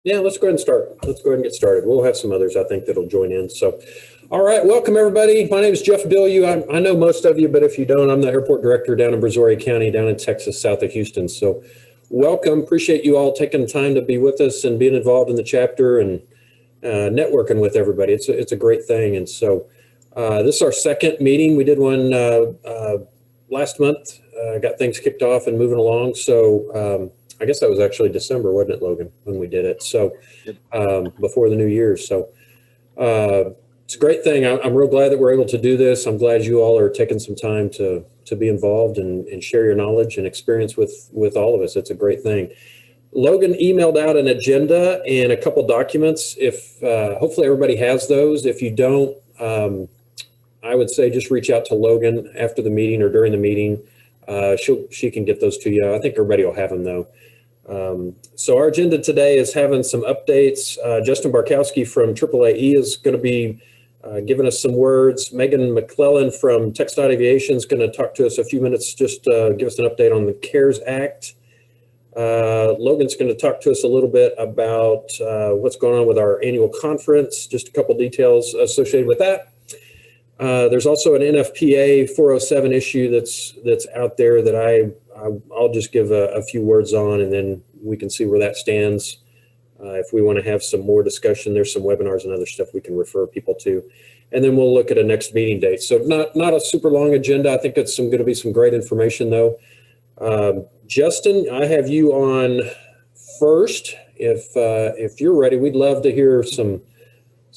Yeah, let's go ahead and start. Let's go ahead and get started. We'll have some others, I think, that'll join in. So, all right, welcome everybody. My name is Jeff Bilyeu. I know most of you, but if you don't, I'm the airport director down in Brazoria County, down in Texas, south of Houston. So, welcome. Appreciate you all taking the time to be with us and being involved in the chapter and networking with everybody. It's a great thing. And so, this is our second meeting. We did one last month. Got things kicked off and moving along. So. I guess that was actually December, wasn't it, Logan, when we did it? So before the new year. So it's a great thing. I'm real glad that we're able to do this. I'm glad you all are taking some time to be involved and share your knowledge and experience with all of us. It's a great thing. Logan emailed out an agenda and a couple documents. If hopefully everybody has those. If you don't, I would say just reach out to Logan after the meeting or during the meeting. She can get those to you. I think everybody will have them though. So our agenda today is having some updates. Justin Barkowski from AAAE is going to be giving us some words. Megan McClellan from TxDOT Aviation is going to talk to us a few minutes, just give us an update on the CARES Act. Logan's going to talk to us a little bit about what's going on with our annual conference, just a couple details associated with that. There's also an NFPA 407 issue that's out there that I'll just give a few words on, and then we can see where that stands. If we want to have some more discussion, there's some webinars and other stuff we can refer people to. And then we'll look at a next meeting date. So not a super long agenda. I think it's going to be some great information though. Justin, I have you on first. If you're ready, we'd love to hear some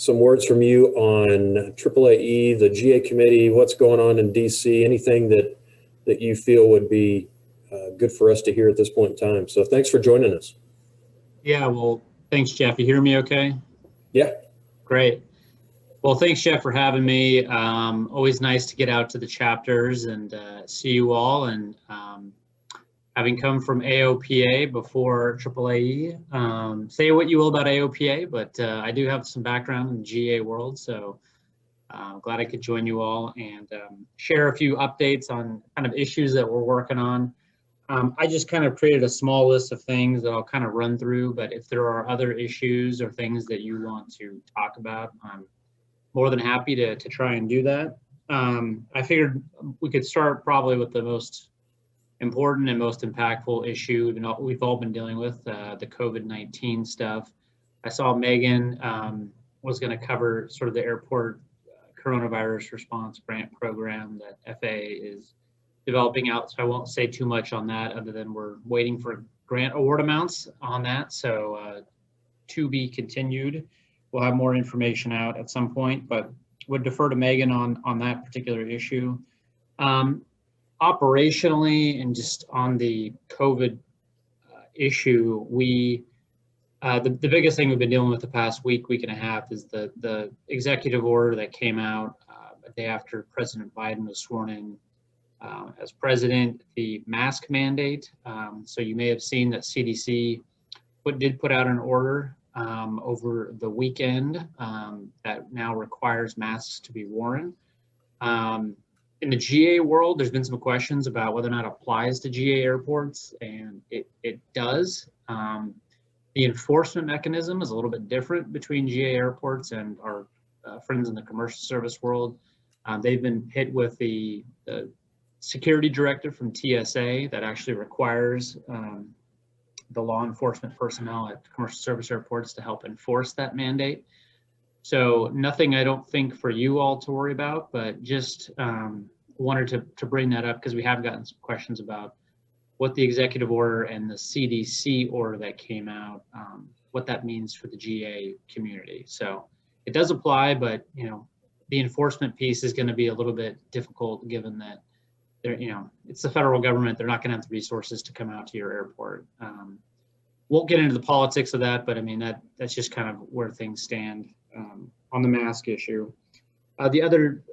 words from you on AAAE, the GA committee, what's going on in DC, anything that you feel would be good for us to hear at this point in time. So thanks for joining us. Yeah, well, thanks, Jeff. You hear me okay? Yeah. Great. Well, thanks, Jeff, for having me. Always nice to get out to the chapters and see you all. And having come from AOPA before AAAE, say what you will about AOPA, but I do have some background in the GA world, so I'm glad I could join you all and share a few updates on kind of issues that we're working on. I just kind of created a small list of things that I'll kind of run through, but if there are other issues or things that you want to talk about, I'm more than happy to try and do that. I figured we could start probably with the most important and most impactful issue we've all been dealing with, the COVID-19 stuff. I saw Megan was going to cover sort of the airport coronavirus response grant program that FAA is developing out, so I won't say too much on that other than we're waiting for grant award amounts on that, so to be continued. We'll have more information out at some point, but would defer to Megan on that particular issue. Operationally and just on the COVID issue, the biggest thing we've been dealing with the past week and a half is the executive order that came out a day after President Biden was sworn in as president, the mask mandate. So you may have seen that CDC did put out an order over the weekend that now requires masks to be worn. In the GA world, there's been some questions about whether or not it applies to GA airports, and it does. The enforcement mechanism is a little bit different between GA airports and our friends in the commercial service world. They've been hit with the security directive from TSA that actually requires the law enforcement personnel at commercial service airports to help enforce that mandate. So nothing I don't think for you all to worry about, but just wanted to bring that up because we have gotten some questions about what the executive order and the CDC order that came out, what that means for the GA community. So it does apply, but the enforcement piece is going to be a little bit difficult given that it's the federal government. They're not going to have the resources to come out to your airport. Won't get into the politics of that, but I mean that's just kind of where things stand on the mask issue. The other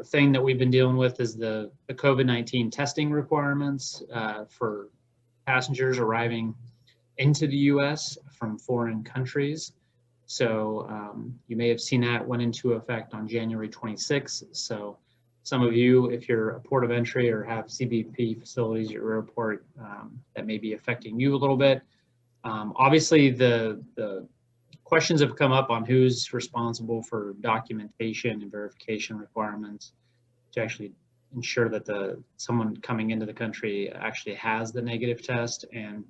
thing that we've been dealing with is the COVID-19 testing requirements for passengers arriving into the U.S. from foreign countries. So you may have seen that went into effect on January 26th. So some of you, if you're a port of entry or have CBP facilities at your airport, that may be affecting you a little bit. Obviously, the questions have come up on who's responsible for documentation and verification requirements to actually ensure that someone coming into the country actually has the negative test, and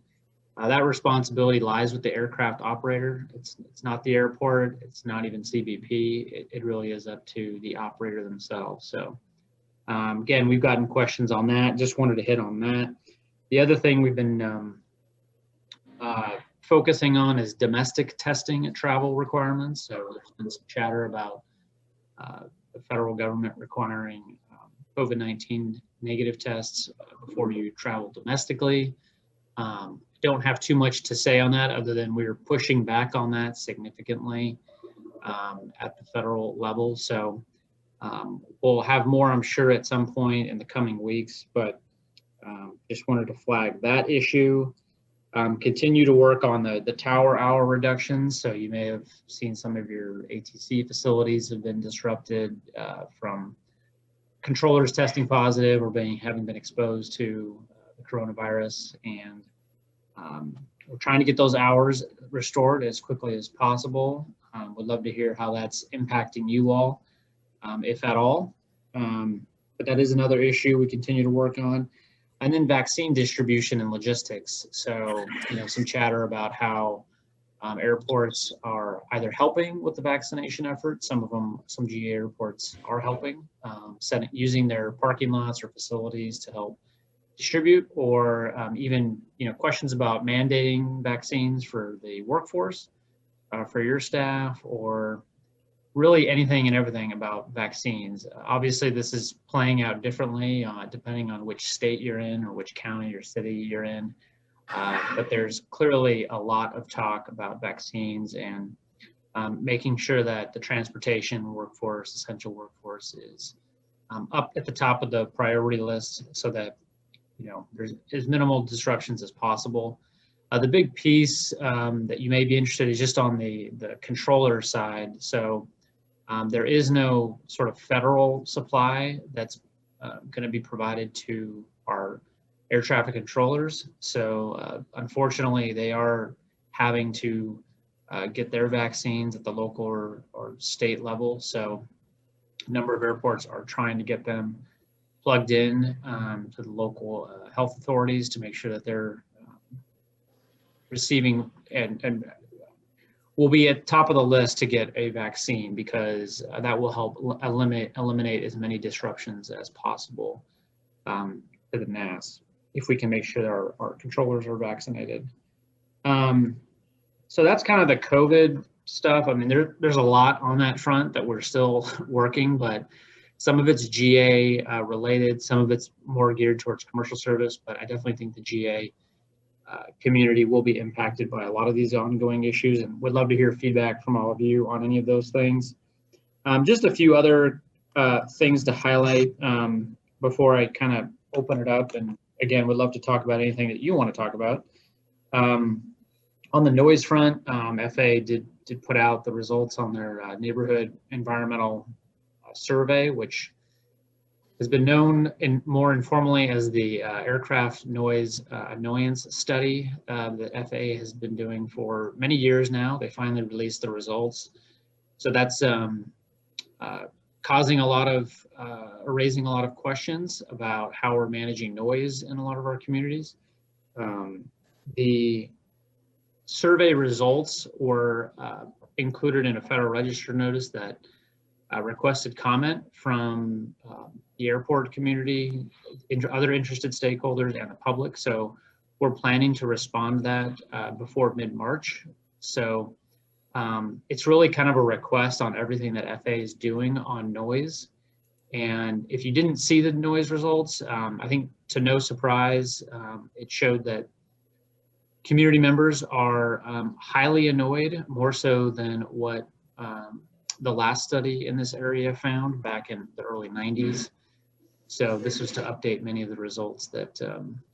that responsibility lies with the aircraft operator. It's not the airport, it's not even CBP. It really is up to the operator themselves. So again, we've gotten questions on that. Just wanted to hit on that. The other thing we've been focusing on is domestic testing and travel requirements. So there's been some chatter about the federal government requiring COVID-19 negative tests before you travel domestically. Don't have too much to say on that other than we're pushing back on that significantly at the federal level. So we'll have more, I'm sure, at some point in the coming weeks, but just wanted to flag that issue. Continue to work on the tower hour reductions. So you may have seen some of your ATC facilities have been disrupted from controllers testing positive or having been exposed to the coronavirus. And we're trying to get those hours restored as quickly as possible. Would love to hear how that's impacting you all, if at all. But that is another issue we continue to work on. And then vaccine distribution and logistics. So, some chatter about how airports are either helping with the vaccination effort. Some GA airports are helping, using their parking lots or facilities to help distribute, or even, questions about mandating vaccines for the workforce, for your staff, or really anything and everything about vaccines. Obviously, this is playing out differently depending on which state you're in or which county or city you're in. But there's clearly a lot of talk about vaccines and making sure that the transportation workforce, essential workforce, is up at the top of the priority list so that there's as minimal disruptions as possible. The big piece that you may be interested in is just on the controller side. So there is no sort of federal supply that's going to be provided to our air traffic controllers. So unfortunately, they are having to get their vaccines at the local or state level. So a number of airports are trying to get them plugged in to the local health authorities to make sure that they're receiving and will be at top of the list to get a vaccine, because that will help eliminate as many disruptions as possible to the NAS if we can make sure our controllers are vaccinated. So that's kind of the COVID stuff. I mean, there's a lot on that front that we're still working, but some of it's GA related, some of it's more geared towards commercial service, but I definitely think the GA community will be impacted by a lot of these ongoing issues, and would love to hear feedback from all of you on any of those things. Just a few other things to highlight before I kind of open it up, and again, would love to talk about anything that you want to talk about. On the noise front, FAA did put out the results on their neighborhood environmental survey, which has been known more informally as the aircraft noise annoyance study that FAA has been doing for many years now. They finally released the results. So that's causing a lot of, raising a lot of questions about how we're managing noise in a lot of our communities. The survey results were included in a Federal Register notice that requested comment from the airport community, other interested stakeholders, and the public. So we're planning to respond to that before mid-March. So it's really kind of a request on everything that FAA is doing on noise. And if you didn't see the noise results, I think to no surprise, it showed that community members are highly annoyed, more so than what the last study in this area found back in the early 90s. So this was to update many of the results that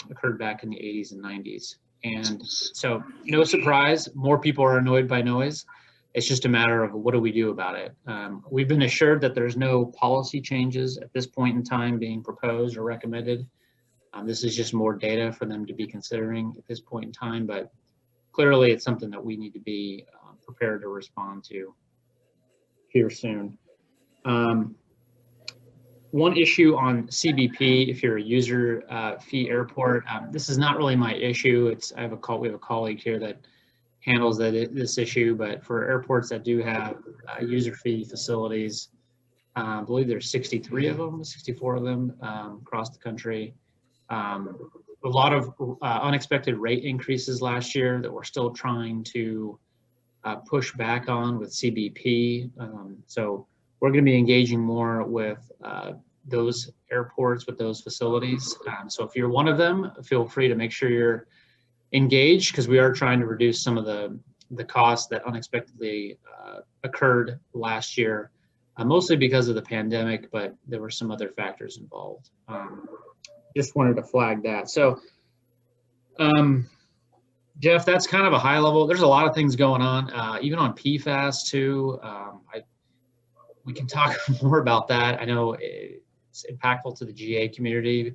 occurred back in the 80s and 90s. And so no surprise, more people are annoyed by noise. It's just a matter of what do we do about it. We've been assured that there's no policy changes at this point in time being proposed or recommended. This is just more data for them to be considering at this point in time, but clearly it's something that we need to be prepared to respond to here soon. One issue on CBP, if you're a user fee airport, this is not really my issue. We have a colleague here that handles this issue, but for airports that do have user fee facilities, I believe there's 63 of them, 64 of them across the country. A lot of unexpected rate increases last year that we're still trying to push back on with CBP. So we're going to be engaging more with those airports, with those facilities. So if you're one of them, feel free to make sure you're engaged, because we are trying to reduce some of the costs that unexpectedly occurred last year, mostly because of the pandemic, but there were some other factors involved. Just wanted to flag that. So, Jeff, that's kind of a high level. There's a lot of things going on, even on PFAS too. We can talk more about that. I know it's impactful to the GA community.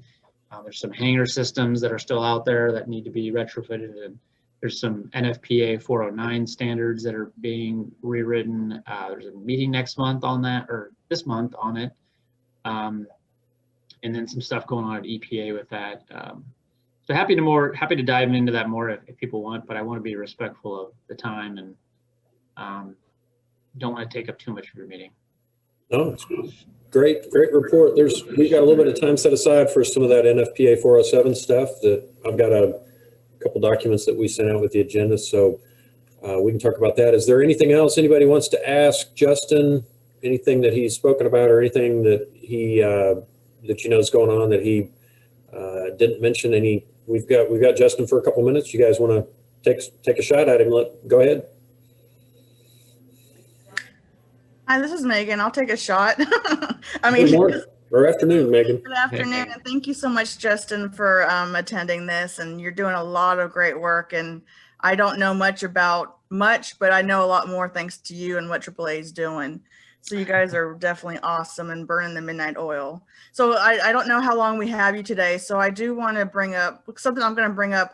There's some hangar systems that are still out there that need to be retrofitted, and there's some NFPA 409 standards that are being rewritten. There's a meeting next month on that, or this month on it. And then some stuff going on at EPA with that. So happy to dive into that more if people want, but I want to be respectful of the time and don't want to take up too much of your meeting. No, it's great report. We've got a little bit of time set aside for some of that NFPA 407 stuff. That I've got a couple documents that we sent out with the agenda, so we can talk about that. Is there anything else anybody wants to ask Justin? Anything that he's spoken about, or anything that he that you know is going on that he didn't mention? We've got Justin for a couple minutes. You guys want to take a shot at him? Go ahead. Hi, this is Megan. I'll take a shot. Good morning or afternoon, Megan. Good afternoon, and thank you so much, Justin, for attending this. And you're doing a lot of great work. And I don't know much, but I know a lot more thanks to you and what AAA is doing. So you guys are definitely awesome and burning the midnight oil. So I don't know how long we have you today. So I do want to bring up something I'm going to bring up.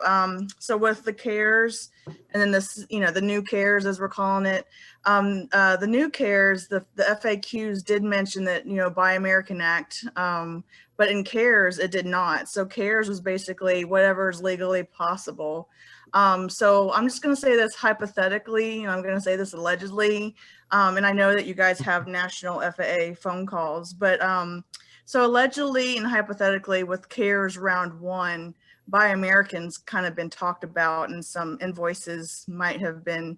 So with the CARES and then this, the new CARES, as we're calling it, the new CARES, the FAQs did mention that, Buy American Act, but in CARES, it did not. So CARES was basically whatever is legally possible. So I'm just going to say this hypothetically, I'm going to say this allegedly, and I know that you guys have national FAA phone calls, but so allegedly and hypothetically with CARES round 1, Buy Americans kind of been talked about, and some invoices might have been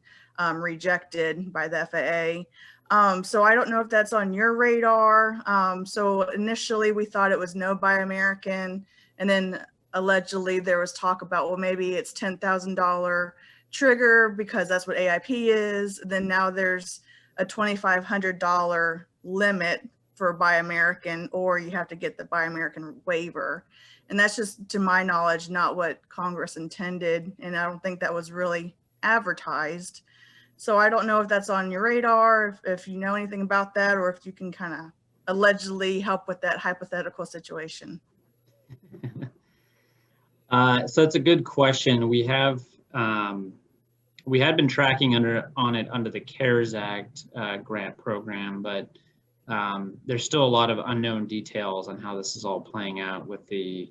rejected by the FAA. So I don't know if that's on your radar. So initially we thought it was no Buy American, and then allegedly there was talk about, well, maybe it's $10,000 trigger because that's what AIP is. Then now there's a $2,500 limit for Buy American, or you have to get the Buy American waiver. And that's just, to my knowledge, not what Congress intended. And I don't think that was really advertised. So I don't know if that's on your radar, if you know anything about that, or if you can kind of allegedly help with that hypothetical situation. So it's a good question. We had been tracking on it under the CARES Act grant program, but there's still a lot of unknown details on how this is all playing out with the,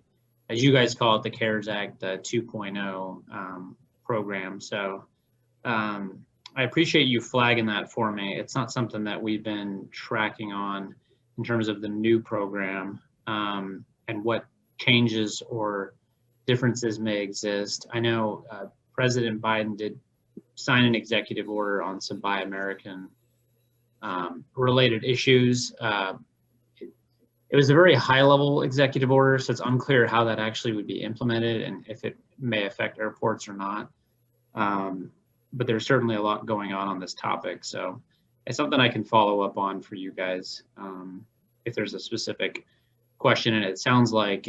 as you guys call it, the CARES Act 2.0 program. So I appreciate you flagging that for me. It's not something that we've been tracking on in terms of the new program and what changes or differences may exist. I know President Biden did sign an executive order on some Buy American related issues. It was a very high level executive order, so it's unclear how that actually would be implemented and if it may affect airports or not. But there's certainly a lot going on this topic. So it's something I can follow up on for you guys if there's a specific question. And it sounds like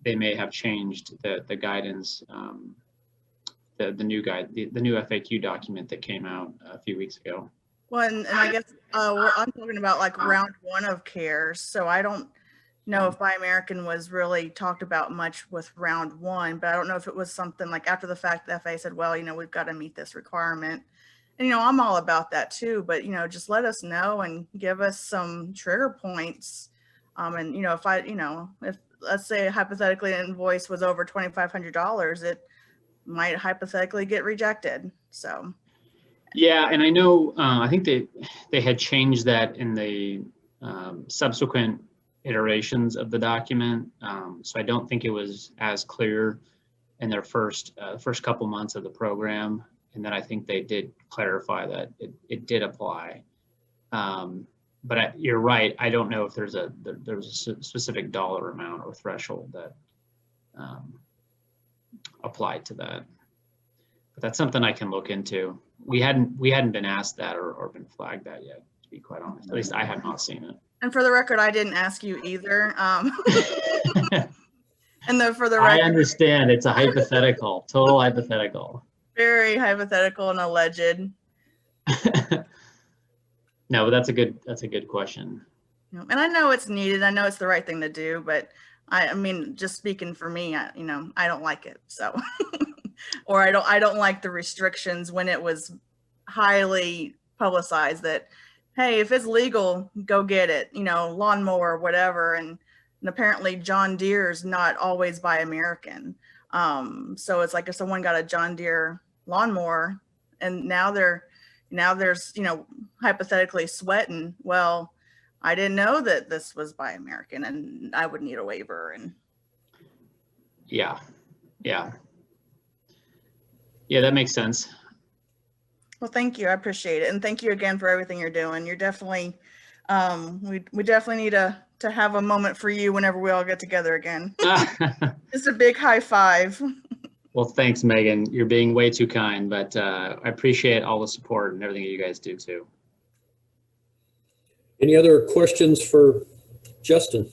they may have changed the guidance, the new FAQ document that came out a few weeks ago. Well, and I guess I'm talking about like round 1 of CARES. So I don't know if Buy American was really talked about much with round one, but I don't know if it was something like after the fact, the FAA said, well, we've got to meet this requirement. And, I'm all about that too, but, just let us know and give us some trigger points. And, if let's say hypothetically an invoice was over $2,500, it might hypothetically get rejected. So. Yeah, and I know, I think they had changed that in the subsequent iterations of the document. So I don't think it was as clear in their first couple months of the program. And then I think they did clarify that it did apply. But you're right. I don't know if there's a specific dollar amount or threshold that applied to that. But that's something I can look into. We hadn't been asked that or been flagged that yet, to be quite honest. At least I have not seen it. And for the record, I didn't ask you either. And then for the I record, understand it's a hypothetical, total hypothetical. very hypothetical and alleged. No, but that's a good question. And I know it's needed. I know it's the right thing to do, but I mean, just speaking for me, I don't like it. So, or I don't like the restrictions when it was highly publicized that, hey, if it's legal, go get it, lawnmower, whatever. And apparently John Deere's not always Buy American. So it's like if someone got a John Deere lawnmower and now there's, hypothetically sweating, well, I didn't know that this was Buy American and I would need a waiver. And yeah, that makes sense. well, thank you. I appreciate it. And thank you again for everything you're doing. You're definitely, we definitely need to have a moment for you whenever we all get together again. Just a big high five. Well, thanks, Megan. You're being way too kind, but I appreciate all the support and everything you guys do too. Any other questions for Justin?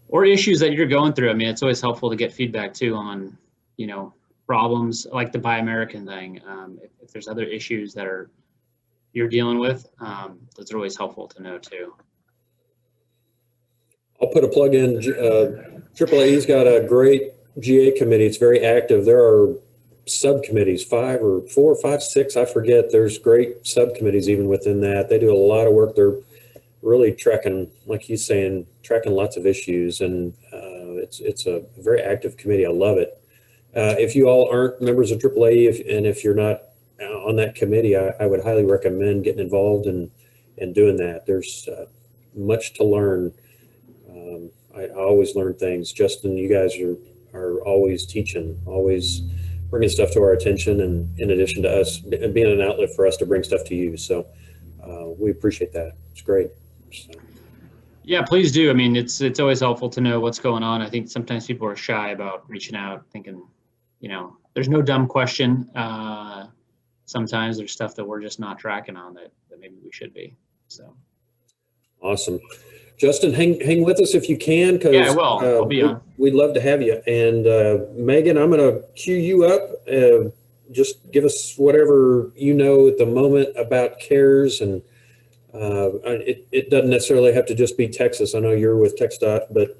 Or issues that you're going through. I mean, it's always helpful to get feedback too on, problems like the Buy American thing. If there's other issues that you're dealing with, those are always helpful to know too. I'll put a plug in. AAA's got a great GA committee. It's very active. There are subcommittees, 5 or 4 or 5, 6, I forget. There's great subcommittees even within that. They do a lot of work. They're really tracking, like he's saying, tracking lots of issues, and it's a very active committee. I love it. If you all aren't members of AAA, and if you're not on that committee, I would highly recommend getting involved and doing that. There's much to learn. I always learn things. Justin, you guys are always teaching, always bringing stuff to our attention, and in addition to us being an outlet for us to bring stuff to you. So we appreciate that. It's great. So. Yeah, please do. I mean, it's always helpful to know what's going on. I think sometimes people are shy about reaching out, thinking, there's no dumb question. Sometimes there's stuff that we're just not tracking on that maybe we should be. So awesome. Justin, hang with us if you can, because yeah, I will. I'll be on. We'd love to have you. And Megan, I'm going to cue you up. Just give us whatever you know at the moment about CARES, and it doesn't necessarily have to just be Texas. I know you're with TxDOT, but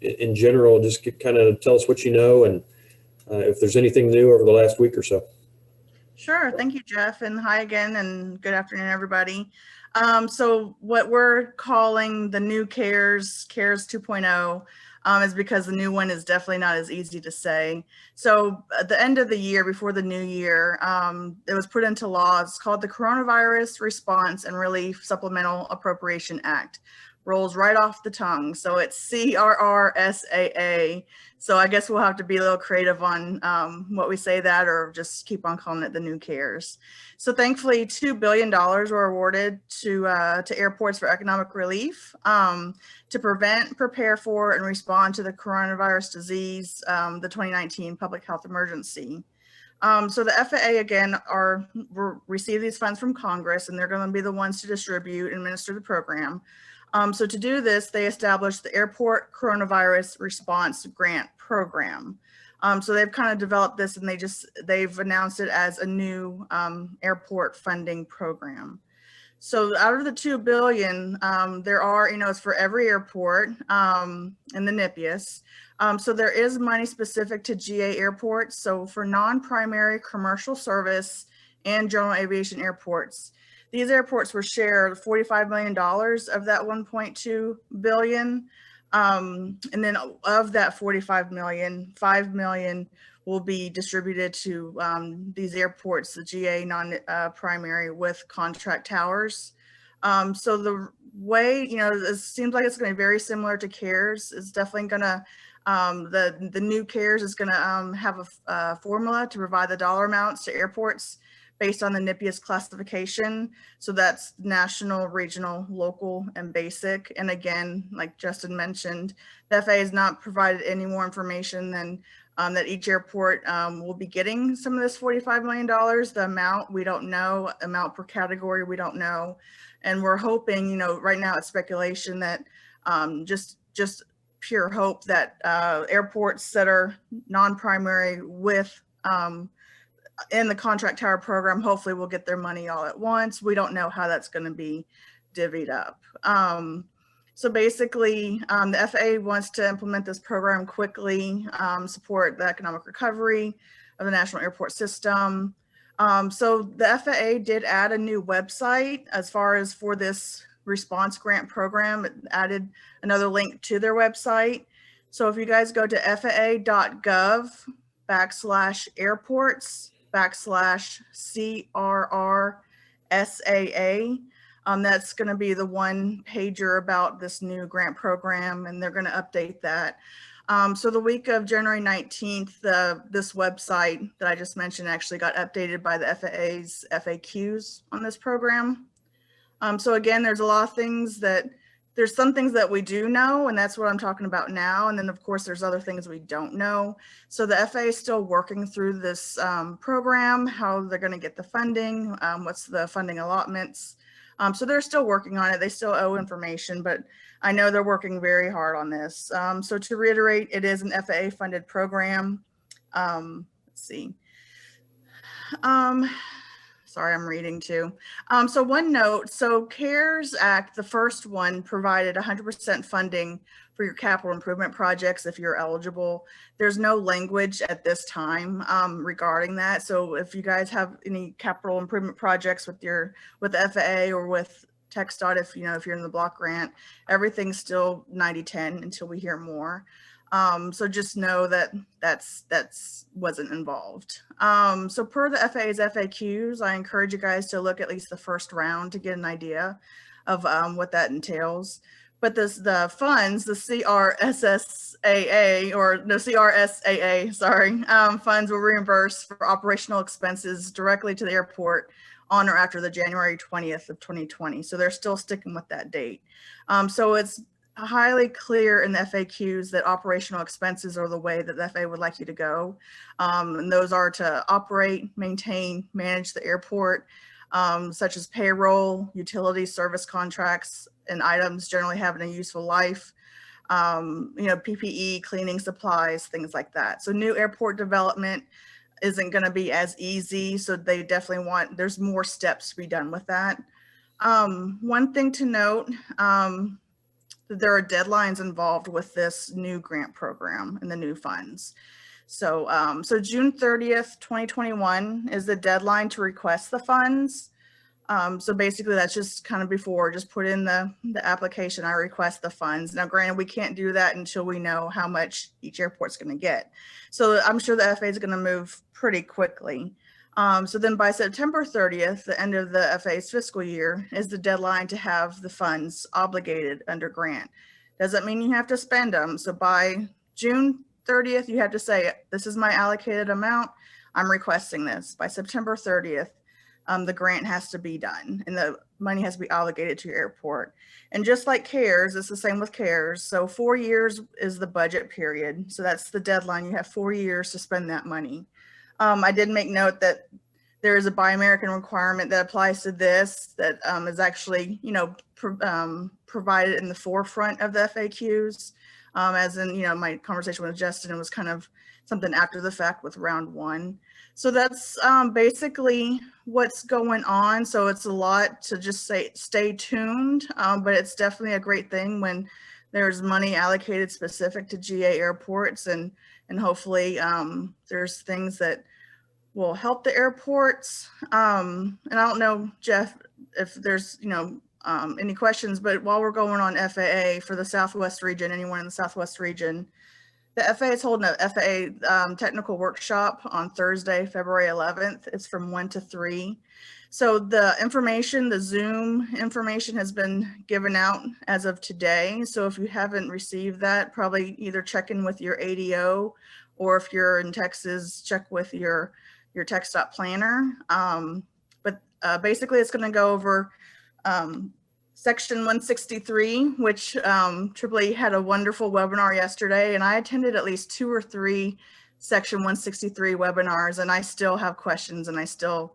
in general, just kind of tell us what you know and if there's anything new over the last week or so. Sure. Thank you, Jeff. And hi again, and good afternoon, everybody. So what we're calling the new CARES 2.0, is because the new one is definitely not as easy to say. So at the end of the year, before the new year, it was put into law. It's called the Coronavirus Response and Relief Supplemental Appropriation Act. Rolls right off the tongue. So it's CRRSAA. So I guess we'll have to be a little creative on what we say that, or just keep on calling it the new CARES. So thankfully, $2 billion were awarded to airports for economic relief to prevent, prepare for, and respond to the coronavirus disease, the 2019 public health emergency. So the FAA, again, receive these funds from Congress, and they're going to be the ones to distribute and administer the program. So to do this, they established the Airport Coronavirus Response Grant Program. So they've kind of developed this, and they've announced it as a new airport funding program. So out of the 2 billion, there are, it's for every airport in the NIPIAS. So there is money specific to GA airports. So for non-primary commercial service and general aviation airports, these airports were shared $45 million of that 1.2 billion. And then of that 45 million, 5 million will be distributed to these airports, the GA non-primary with contract towers. So the way, it seems like it's going to be very similar to CARES. It's definitely going to, the new CARES is going to have a formula to provide the dollar amounts to airports based on the NIPIAS classification. So that's national, regional, local, and basic. And again, like Justin mentioned, the FAA has not provided any more information than that each airport will be getting some of this $45 million. The amount, we don't know. Amount per category, we don't know. And we're hoping, right now it's speculation that just pure hope that airports that are non-primary with in the contract tower program, hopefully will get their money all at once. We don't know how that's going to be divvied up. So basically, the FAA wants to implement this program quickly, support the economic recovery of the national airport system. So the FAA did add a new website as far as for this response grant program. It added another link to their website. So if you guys go to faa.gov/airports/CRRSAA, that's going to be the one pager about this new grant program, and they're going to update that. So the week of January 19th, this website that I just mentioned actually got updated by the FAA's FAQs on this program. So again, there's a lot of things there's some things that we do know, and that's what I'm talking about now. And then of course, there's other things we don't know. So the FAA is still working through this program, how they're going to get the funding, what's the funding allotments. So they're still working on it. They still owe information, but I know they're working very hard on this. So to reiterate, it is an FAA funded program. Let's see. Sorry, I'm reading too. So one note, so CARES Act, the first one, provided 100% funding for your capital improvement projects if you're eligible. There's no language at this time regarding that. So if you guys have any capital improvement projects with the FAA or with TxDOT, if you're in the block grant, everything's still 90-10 until we hear more. So just know that that's wasn't involved. So per the FAA's FAQs, I encourage you guys to look at least the first round to get an idea of what that entails. But the funds, the CRSAA, sorry, funds will reimburse for operational expenses directly to the airport on or after the January 20th of 2020. So they're still sticking with that date. So it's highly clear in the FAQs that operational expenses are the way that the FAA would like you to go. And those are to operate, maintain, manage the airport, such as payroll, utility service contracts, and items generally having a useful life, PPE, cleaning supplies, things like that. So new airport development isn't going to be as easy. So they definitely there's more steps to be done with that. One thing to note, there are deadlines involved with this new grant program and the new funds. So, so June 30th, 2021 is the deadline to request the funds. So basically that's just kind of before, just put in the application, I request the funds. Now, granted, we can't do that until we know how much each airport's going to get. So I'm sure the FAA is going to move pretty quickly. So then by September 30th, the end of the FAA's fiscal year, is the deadline to have the funds obligated under grant. Doesn't mean you have to spend them. So by June 30th, you have to say, this is my allocated amount, I'm requesting this. By September 30th, the grant has to be done and the money has to be obligated to your airport. And just like CARES, it's the same with CARES. So 4 years is the budget period. So that's the deadline. You have 4 years to spend that money. I did make note that there is a Buy American requirement that applies to this that is actually, provided in the forefront of the FAQs. As in, my conversation with Justin, it was kind of something after the fact with round 1. So that's basically what's going on. So it's a lot to just say stay tuned, but it's definitely a great thing when there's money allocated specific to GA airports, and hopefully there's things that will help the airports. And I don't know, Jeff, if there's any questions, but while we're going on FAA for the Southwest region, anyone in the Southwest region, the FAA is holding a FAA technical workshop on Thursday, February 11th. It's from 1 to 3. So the information, the Zoom information has been given out as of today. So if you haven't received that, probably either check in with your ADO, or if you're in Texas, check with your TxDOT planner. But basically it's going to go over Section 163, which AAA had a wonderful webinar yesterday, and I attended at least 2 or 3 Section 163 webinars, and I still have questions and I still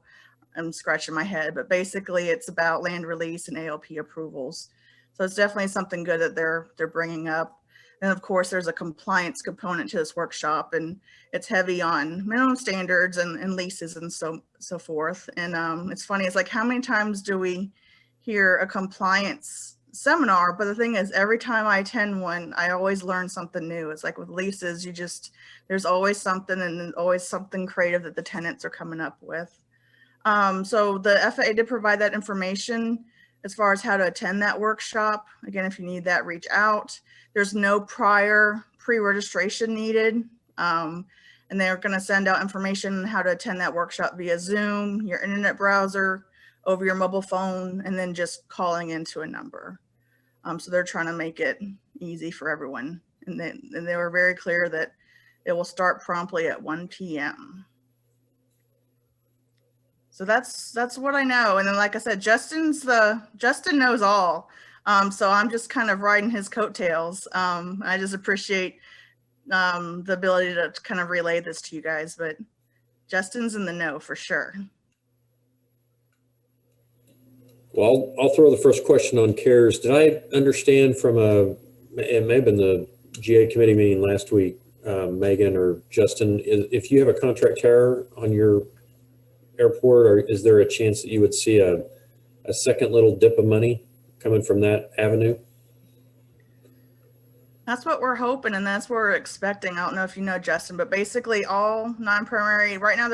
am scratching my head. But basically it's about land release and ALP approvals. So it's definitely something good that they're bringing up. And of course, there's a compliance component to this workshop, and it's heavy on minimum standards and leases and so forth. And it's funny, it's like, how many times do we hear a compliance seminar? But the thing is, every time I attend one, I always learn something new. It's like with leases, there's always something, and always something creative that the tenants are coming up with. So the FAA did provide that information as far as how to attend that workshop. Again, if you need that, reach out. There's no prior pre-registration needed. And they're going to send out information on how to attend that workshop via Zoom, your internet browser, over your mobile phone, and then just calling into a number. So they're trying to make it easy for everyone. And they were very clear that it will start promptly at 1 p.m. So that's what I know. And then, like I said, Justin knows all. So I'm just kind of riding his coattails. I just appreciate the ability to kind of relay this to you guys, but Justin's in the know for sure. Well, I'll throw the first question on CARES. Did I understand from it may have been the GA committee meeting last week, Megan or Justin, if you have a contract tower on your airport, or is there a chance that you would see a second little dip of money coming from that avenue? That's what we're hoping, and that's what we're expecting. I don't know if you know, Justin, but basically all non-primary, right now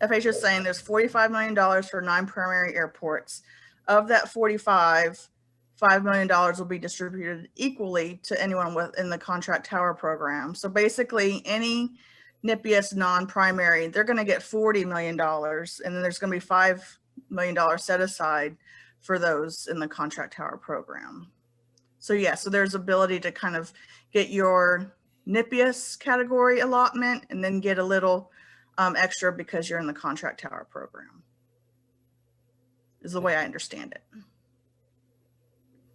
FAA is just saying there's $45 million for non-primary airports. Of that 45, $5 million will be distributed equally to anyone within the contract tower program. So basically any NIPIS non-primary, they're going to get $40 million, and then there's going to be $5 million set aside for those in the contract tower program. So yeah, so there's ability to kind of get your NIPIS category allotment and then get a little extra because you're in the contract tower program, is the way I understand it.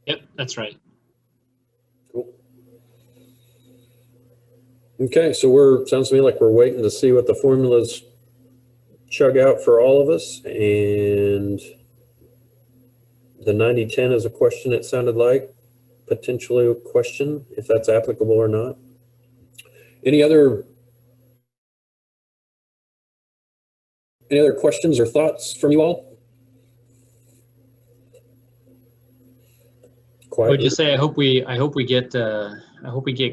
Yep, that's right. Cool. Okay, so sounds to me like we're waiting to see what the formulas chug out for all of us. And the 90-10 is a question, it sounded like, potentially a question, if that's applicable or not. Any other questions or thoughts from you all? I would just say I hope we get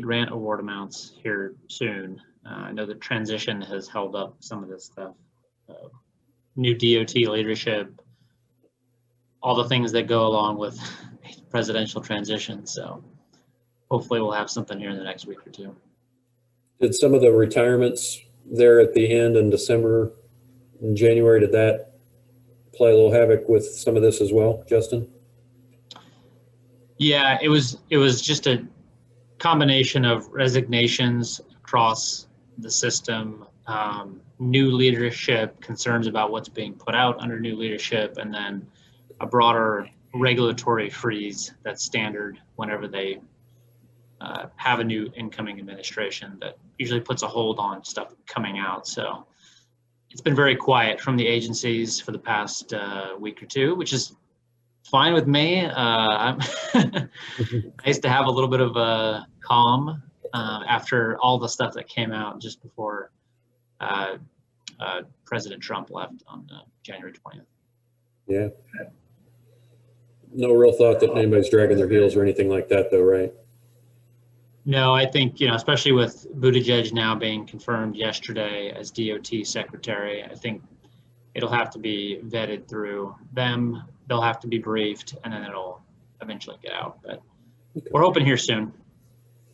grant award amounts here soon. I know the transition has held up some of this stuff. New DOT leadership, all the things that go along with presidential transition. So hopefully we'll have something here in the next week or two. Did some of the retirements there at the end in December and January, did that play a little havoc with some of this as well, Justin? Yeah, it was just a combination of resignations across the system, new leadership, concerns about what's being put out under new leadership, and then a broader regulatory freeze that's standard whenever they have a new incoming administration that usually puts a hold on stuff coming out. So it's been very quiet from the agencies for the past week or two, which is fine with me. I'm nice to have a little bit of a calm after all the stuff that came out just before President Trump left on January 20th. Yeah. No real thought that anybody's dragging their heels or anything like that, though, right? No, I think, especially with Buttigieg now being confirmed yesterday as DOT secretary, I think it'll have to be vetted through them. They'll have to be briefed, and then it'll eventually get out. But we're hoping here soon.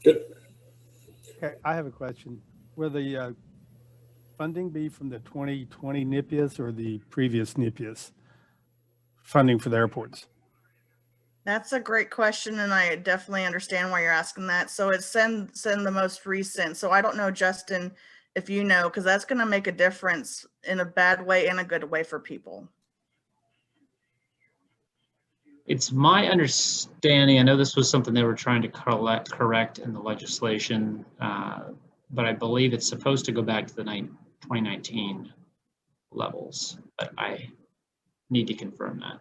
Good. Okay, I have a question. Will the funding be from the 2020 NIPIAS or the previous NIPIAS funding for the airports? That's a great question, and I definitely understand why you're asking that. So it's send the most recent. So I don't know, Justin, if you know, because that's going to make a difference in a bad way and a good way for people. It's my understanding, I know this was something they were trying to correct in the legislation, but I believe it's supposed to go back to the 2019 levels, but I need to confirm that.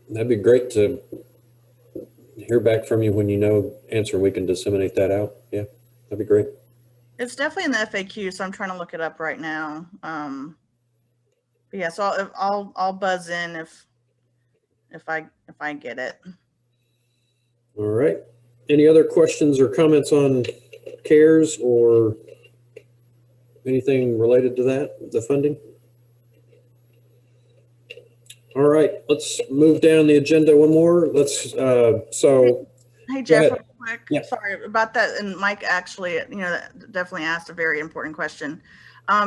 That'd be great to hear back from you when you know answer, and we can disseminate that out. Yeah, that'd be great. It's definitely in the FAQ, so I'm trying to look it up right now. But yeah, so I'll buzz in if I get it. All right. Any other questions or comments on CARES or anything related to that, the funding? All right, let's move down the agenda one more. Let's, Hey, Jeff, real quick, Yeah. sorry about that. And Mike actually, definitely asked a very important question.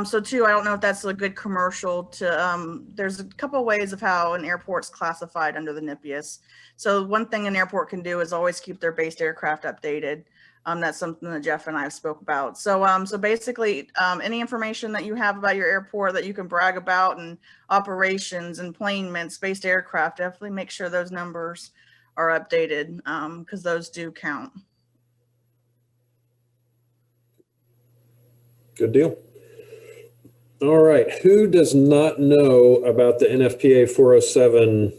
So too, I don't know if that's a good commercial to, there's a couple of ways of how an airport's classified under the NIPIAS. So one thing an airport can do is always keep their based aircraft updated. That's something that Jeff and I have spoke about. So, so basically, any information that you have about your airport that you can brag about, and operations, enplanements, based aircraft, definitely make sure those numbers are updated, because those do count. good deal. All right, who does not know about the NFPA 407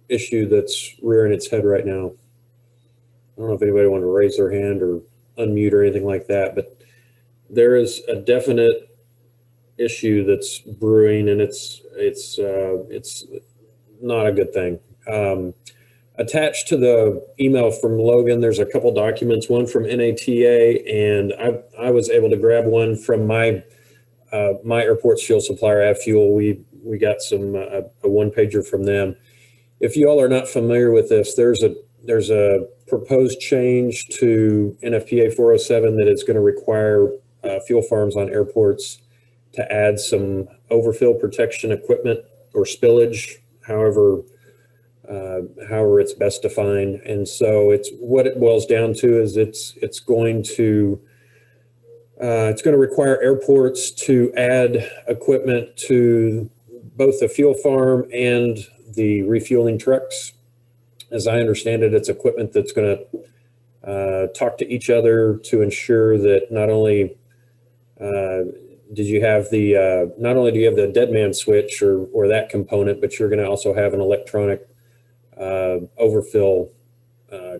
issue that's rearing its head right now? I don't know if anybody want to raise their hand or unmute or anything like that, but there is a definite issue that's brewing, and it's not a good thing. Attached to the email from Logan, there's a couple documents, one from NATA, and I was able to grab one from my airport's fuel supplier, AvFuel. We got some a one pager from them. If you all are not familiar with this, there's a proposed change to NFPA 407 that is going to require fuel farms on airports to add some overfill protection equipment or spillage, however it's best defined. And so it's what it boils down to is it's going to require airports to add equipment to both the fuel farm and the refueling trucks. As I understand it, it's equipment that's going to talk to each other to ensure that not only do you have the dead man switch or that component, but you're going to also have an electronic overfill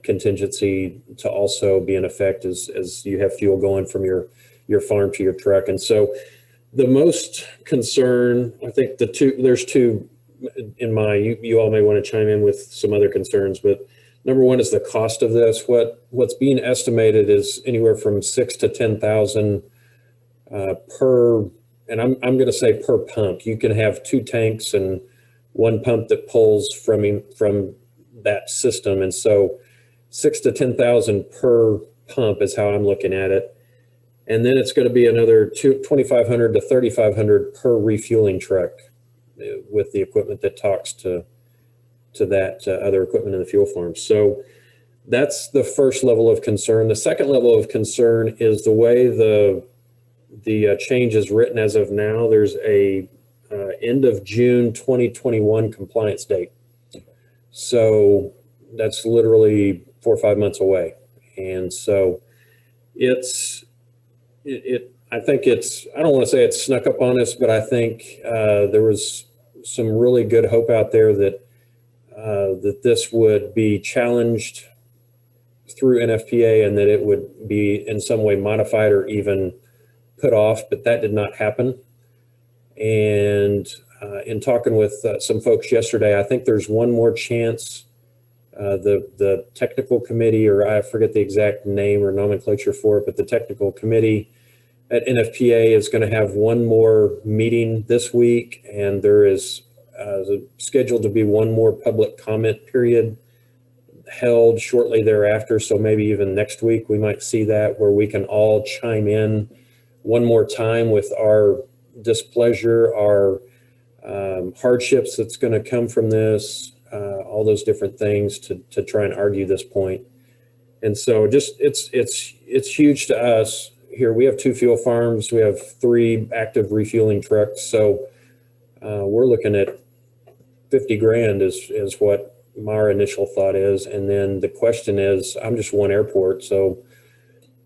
contingency to also be in effect as you have fuel going from your farm to your truck. And so the most concern, I think there's two in my, you all may want to chime in with some other concerns, but number one is the cost of this. What's being estimated is anywhere from 6,000 to 10,000 per, and I'm going to say per pump. You can have two tanks and one pump that pulls from that system. And so 6,000 to 10,000 per pump is how I'm looking at it. And then it's going to be another 2,500 to 3,500 per refueling truck with the equipment that talks to that other equipment in the fuel farm. So that's the first level of concern. The second level of concern is the way the change is written as of now. There's a end of June 2021 compliance date. So that's literally 4 or 5 months away. And so I think I don't want to say it's snuck up on us, but I think there was some really good hope out there that that this would be challenged through NFPA and that it would be in some way modified or even put off, but that did not happen. And in talking with some folks yesterday, I think there's one more chance. The technical committee, or I forget the exact name or nomenclature for it, but the technical committee at NFPA is going to have one more meeting this week, and there is scheduled to be one more public comment period held shortly thereafter. So maybe even next week we might see that, where we can all chime in one more time with our displeasure, our hardships that's going to come from this, all those different things to try and argue this point. And so just it's huge to us here. We have 2 fuel farms. We have 3 active refueling trucks. So we're looking at 50 grand is what my initial thought is. And then the question is, I'm just one airport. So,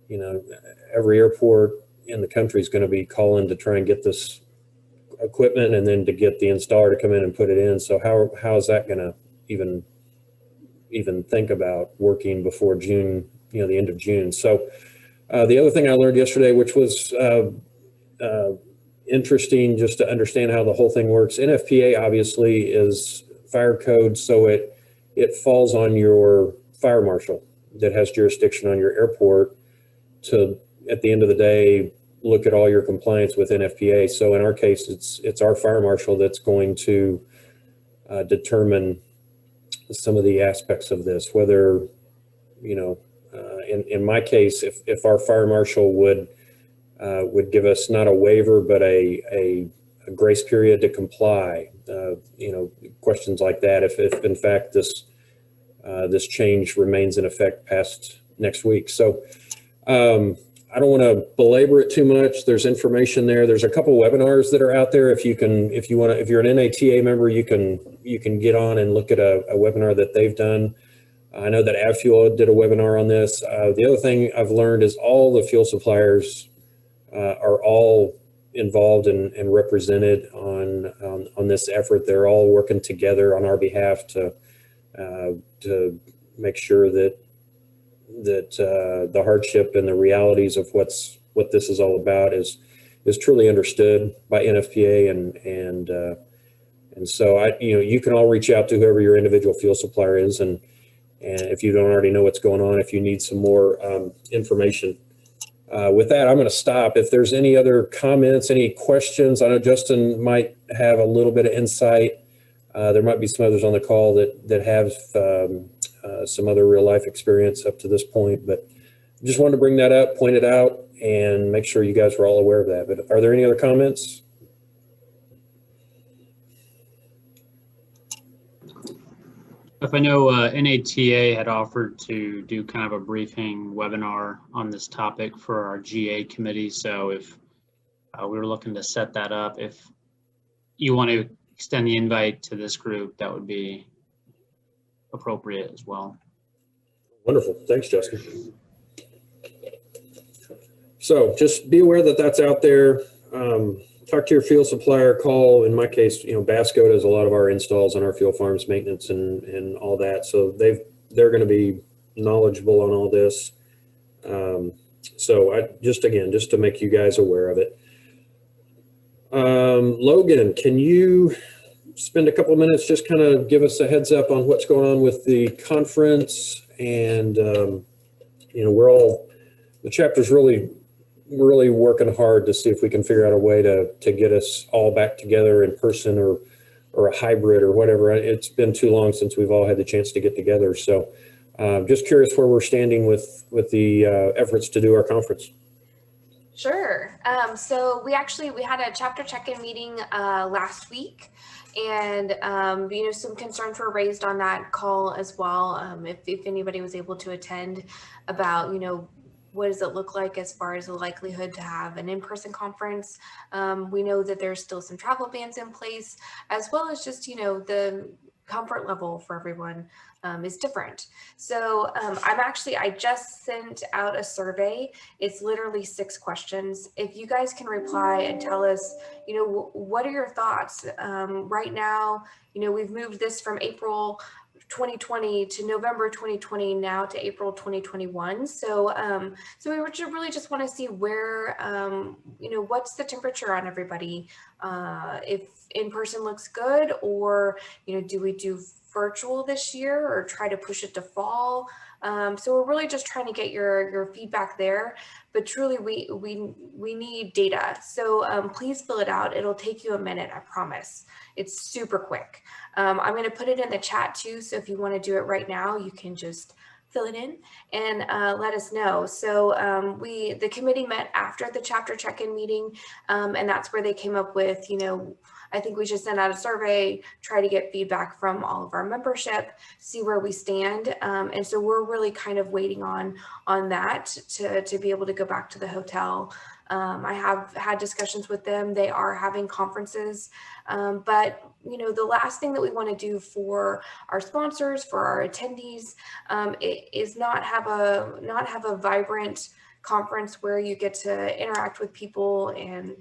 you know, every airport in the country is going to be calling to try and get this equipment and then to get the installer to come in and put it in. So how is that going to even think about working before June, you know, the end of June? So the other thing I learned yesterday, which was interesting just to understand how the whole thing works. NFPA obviously is fire code, so it falls on your fire marshal that has jurisdiction on your airport to, at the end of the day, look at all your compliance with NFPA. So in our case, it's our fire marshal that's going to determine some of the aspects of this, whether, you know, in my case, if our fire marshal would give us not a waiver, but a grace period to comply, you know, questions like that. If in fact this change remains in effect past next week. So I don't want to belabor it too much. There's information there. There's a couple webinars that are out there. If you're an NATA member, you can get on and look at a webinar that they've done. I know that AvFuel did a webinar on this. The other thing I've learned is all the fuel suppliers are all involved and represented on this effort. They're all working together on our behalf to make sure that the hardship and the realities of what this is all about is truly understood by NFPA, and so you can all reach out to whoever your individual fuel supplier is, and if you don't already know what's going on, if you need some more information. With that, I'm going to stop. If there's any other comments, any questions, I know Justin might have a little bit of insight. There might be some others on the call that have some other real life experience up to this point, but just wanted to bring that up, point it out, and make sure you guys were all aware of that. But are there any other comments? If I know NATA had offered to do kind of a briefing webinar on this topic for our GA committee. So if we were looking to set that up, if you want to extend the invite to this group, that would be appropriate as well. Wonderful. Thanks, Justin. So just be aware that that's out there. Talk to your fuel supplier, call, in my case, Basco does a lot of our installs on our fuel farms, maintenance and all that. So they're going to be knowledgeable on all this. So just to make you guys aware of it. Logan, can you spend a couple of minutes, just kind of give us a heads up on what's going on with the conference? And, the chapter's really working hard to see if we can figure out a way to get us all back together in person or a hybrid or whatever. It's been too long since we've all had the chance to get together. So just curious where we're standing with the efforts to do our conference. Sure. So we had a chapter check-in meeting last week, and some concerns were raised on that call as well. If anybody was able to attend, about what does it look like as far as the likelihood to have an in-person conference? We know that there's still some travel bans in place, as well as just the comfort level for everyone is different. So I just sent out a survey. It's literally 6 questions. If you guys can reply and tell us, what are your thoughts? Right now, we've moved this from April 2020 to November 2020, now to April 2021. So so we would really just want to see where, you know, what's the temperature on everybody, if in person looks good, or, you know, do we do virtual this year or try to push it to fall? So we're really just trying to get your feedback there, but truly we need data. So please fill it out. It'll take you a minute, I promise. It's super quick. I'm going to put it in the chat too. So if you want to do it right now, you can just fill it in and let us know. So the committee met after the chapter check-in meeting, and that's where they came up with, you know, I think we should send out a survey, try to get feedback from all of our membership, see where we stand. And so we're really kind of waiting on that to be able to go back to the hotel. I have had discussions with them. They are having conferences, but you know, the last thing that we want to do for our sponsors, for our attendees, is not have a vibrant conference where you get to interact with people, and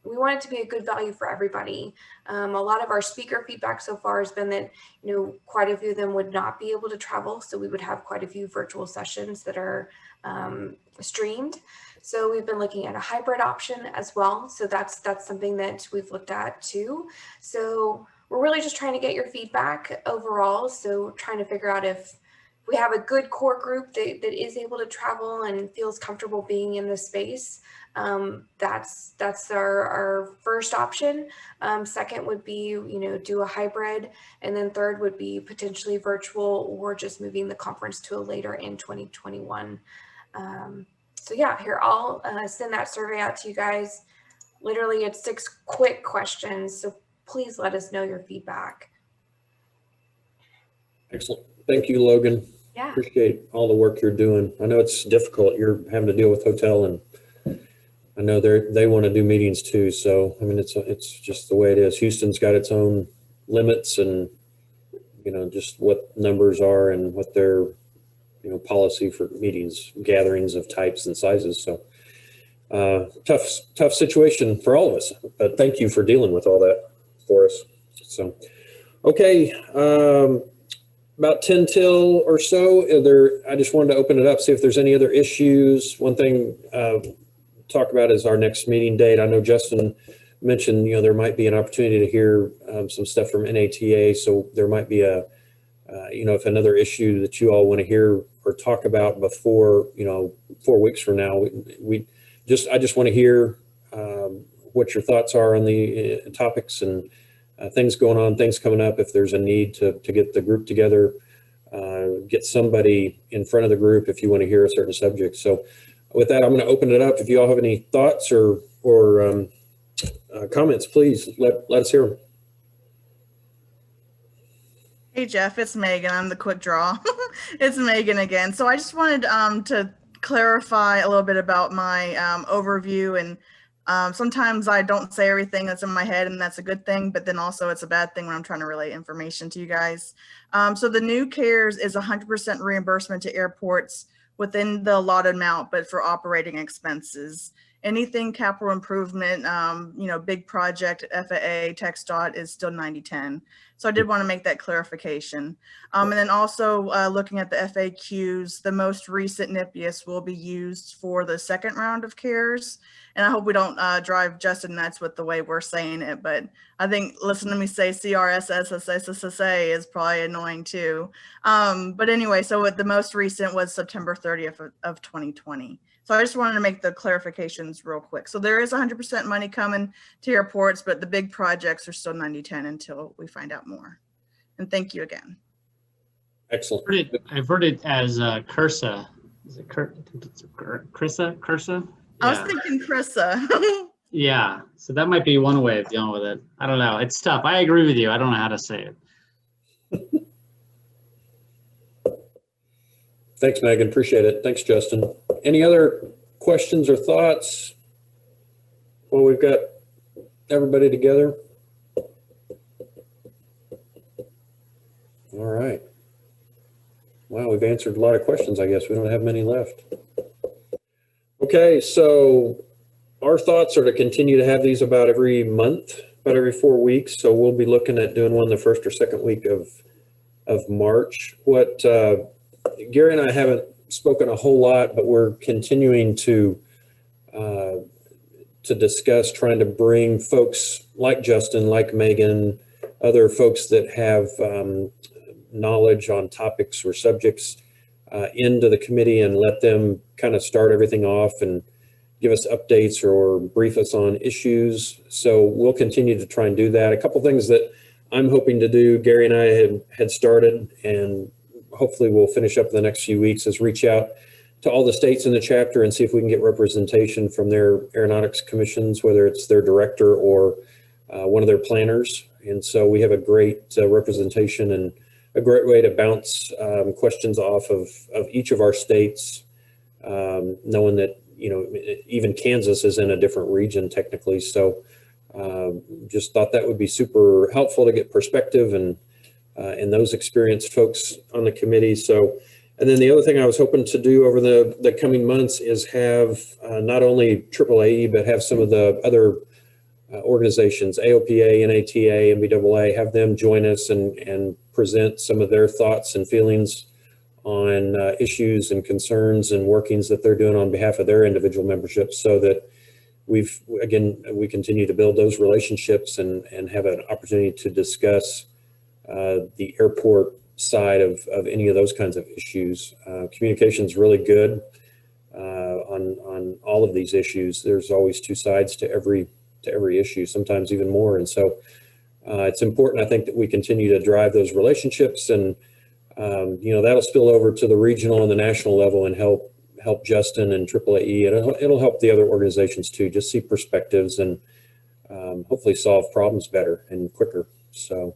we want it to be a good value for everybody. A lot of our speaker feedback so far has been that, you know, quite a few of them would not be able to travel. So we would have quite a few virtual sessions that are streamed. So we've been looking at a hybrid option as well. So that's something that we've looked at too. So we're really just trying to get your feedback overall. So trying to figure out if we have a good core group that is able to travel and feels comfortable being in the space. That's our first option. Second would be, you know, do a hybrid, and then third would be potentially virtual or just moving the conference to a later in 2021. So yeah, here, I'll send that survey out to you guys. Literally, it's 6 quick questions, so please let us know your feedback. Excellent. Thank you, Logan. Yeah. Appreciate all the work you're doing. I know it's difficult. You're having to deal with hotel, and I know they want to do meetings too. So, I mean, it's just the way it is. Houston's got its own limits, and, you know, just what numbers are and what their, you know, policy for meetings, gatherings of types and sizes. So tough situation for all of us, but thank you for dealing with all that for us. So, okay. About 10 till or so, I just wanted to open it up, see if there's any other issues. One thing talk about is our next meeting date. I know Justin mentioned, you know, there might be an opportunity to hear some stuff from NATA. So there might be you know, if another issue that you all want to hear or talk about before, you know, 4 weeks from now, I just want to hear what your thoughts are on the topics and things going on, things coming up. If there's a need to get the group together, get somebody in front of the group if you want to hear a certain subject. So with that, I'm going to open it up. If you all have any thoughts or comments, please let us hear them. Hey Jeff, it's Megan. I'm the quick draw. It's Megan again. So I just wanted to clarify a little bit about my overview, and sometimes I don't say everything that's in my head, and that's a good thing, but then also it's a bad thing when I'm trying to relay information to you guys. So the new CARES is 100% reimbursement to airports within the allotted amount, but for operating expenses. Anything capital improvement, you know, big project, FAA, TxDOT is still 90/10. So I did want to make that clarification. And then also looking at the FAQs, the most recent NIPIAS will be used for the second round of CARES. And I hope we don't drive Justin nuts with the way we're saying it, but I think listening to me say CRSSSSSA is probably annoying too. But anyway, so the most recent was September 30th of 2020. So I just wanted to make the clarifications real quick. So there is 100% money coming to airports, but the big projects are still 90/10 until we find out more. And thank you again. Excellent. I've heard it as CRSA. Is it CRSA? CRSA? I was thinking CRSA. Yeah, so that might be one way of dealing with it. I don't know. It's tough. I agree with you. I don't know how to say it. Thanks, Megan. Appreciate it. Thanks, Justin. Any other questions or thoughts? Well, we've got everybody together. All right. Wow, we've answered a lot of questions, I guess. We don't have many left. Okay, so our thoughts are to continue to have these about every month, about every 4 weeks. So we'll be looking at doing one the first or second week of March. What Gary and I haven't spoken a whole lot, but we're continuing to discuss trying to bring folks like Justin, like Megan, other folks that have knowledge on topics or subjects into the committee and let them kind of start everything off and give us updates or brief us on issues. So we'll continue to try and do that. A couple things that I'm hoping to do, Gary and I had started, and hopefully we'll finish up in the next few weeks, is reach out to all the states in the chapter and see if we can get representation from their aeronautics commissions, whether it's their director or one of their planners. And so we have a great representation and a great way to bounce questions off of each of our states, knowing that, you know, even Kansas is in a different region technically. So just thought that would be super helpful to get perspective and those experienced folks on the committee. So, and then the other thing I was hoping to do over the coming months is have not only AAAE, but have some of the other organizations, AOPA, NATA, MBAA, have them join us and present some of their thoughts and feelings on issues and concerns and workings that they're doing on behalf of their individual memberships, so that we continue to build those relationships and have an opportunity to discuss the airport side of any of those kinds of issues. Communication is really good on all of these issues. There's always two sides to every issue, sometimes even more. And so it's important, I think, that we continue to drive those relationships, and you know, that'll spill over to the regional and the national level and help Justin and AAAE, and it'll help the other organizations too, just see perspectives and hopefully solve problems better and quicker. So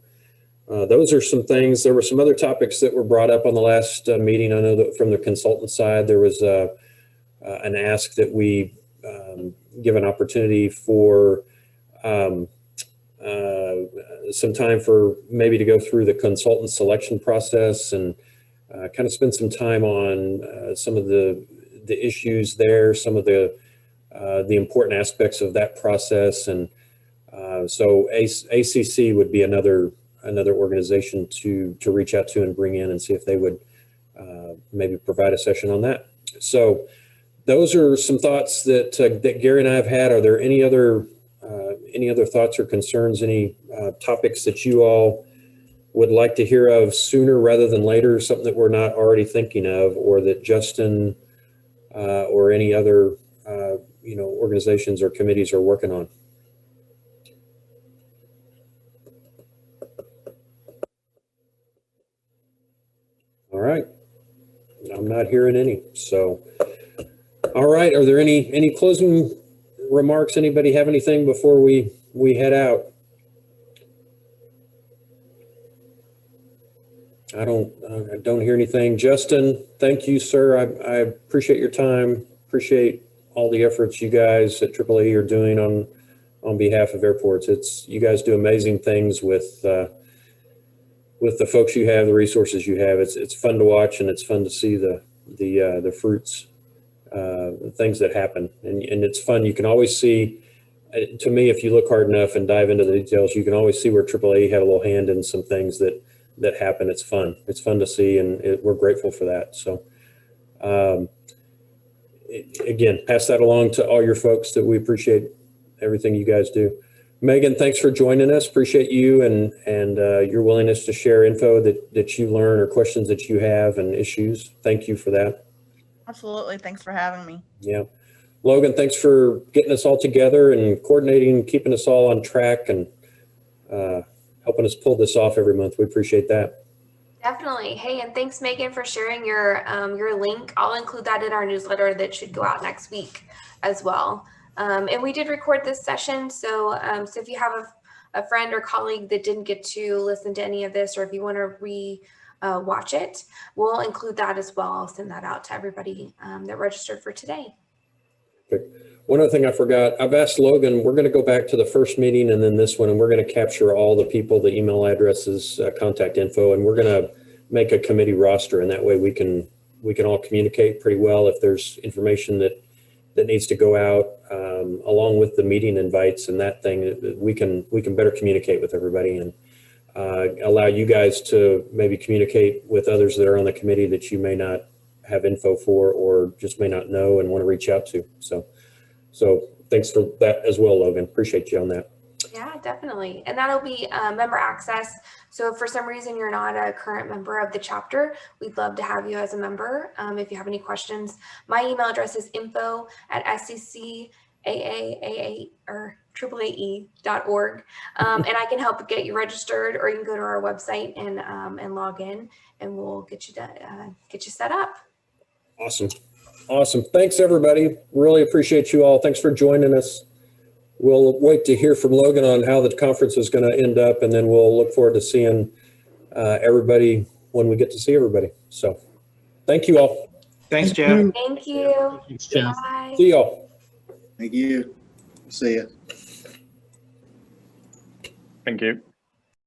those are some things. There were some other topics that were brought up on the last meeting. I know that from the consultant side, there was an ask that we give an opportunity for some time for maybe to go through the consultant selection process and kind of spend some time on some of the issues there, some of the important aspects of that process. And so ACC would be another organization to reach out to and bring in and see if they would maybe provide a session on that. So those are some thoughts that Gary and I have had. Are there any other thoughts or concerns, any topics that you all would like to hear of sooner rather than later, something that we're not already thinking of, or that Justin or any other organizations or committees are working on? All right, I'm not hearing any. So, all right, are there any closing remarks? Anybody have anything before we head out? I don't hear anything. Justin, thank you, sir. I appreciate your time. Appreciate all the efforts you guys at AAA are doing on behalf of airports. You guys do amazing things with the folks you have, the resources you have. It's fun to watch, and it's fun to see the fruits, things that happen, and it's fun. You can always see, to me, if you look hard enough and dive into the details, you can always see where AAA had a little hand in some things that happen. It's fun. It's fun to see, and we're grateful for that. So, again, pass that along to all your folks, that we appreciate everything you guys do. Megan, thanks for joining us. Appreciate you and your willingness to share info that you learn or questions that you have and issues. Thank you for that. Absolutely. Thanks for having me. Yeah. Logan, thanks for getting us all together and coordinating, keeping us all on track, and helping us pull this off every month. We appreciate that. Definitely. Hey, and thanks, Megan, for sharing your link. I'll include that in our newsletter that should go out next week as well. And we did record this session, so if you have a friend or colleague that didn't get to listen to any of this, or if you want to watch it, we'll include that as well. I'll send that out to everybody that registered for today. Okay. One other thing I forgot, I've asked Logan, we're going to go back to the first meeting and then this one, and we're going to capture all the people, the email addresses, contact info, and we're going to make a committee roster, and that way we can all communicate pretty well if there's information that that needs to go out, along with the meeting invites and that thing. We can better communicate with everybody and allow you guys to maybe communicate with others that are on the committee that you may not have info for or just may not know and want to reach out to. So thanks for that as well, Logan. Appreciate you on that. Yeah, definitely. And that'll be member access. So if for some reason you're not a current member of the chapter, we'd love to have you as a member. If you have any questions, my email address is info@sccaaa.org. And I can help get you registered, or you can go to our website and log in, and we'll get you set up. Awesome. Thanks, everybody. Really appreciate you all. Thanks for joining us. We'll wait to hear from Logan on how the conference is going to end up, and then we'll look forward to seeing everybody when we get to see everybody. So thank you all. Thanks, Jeff. Thank you. Thanks, Jeff. Bye. See y'all. Thank you. See ya. Thank you.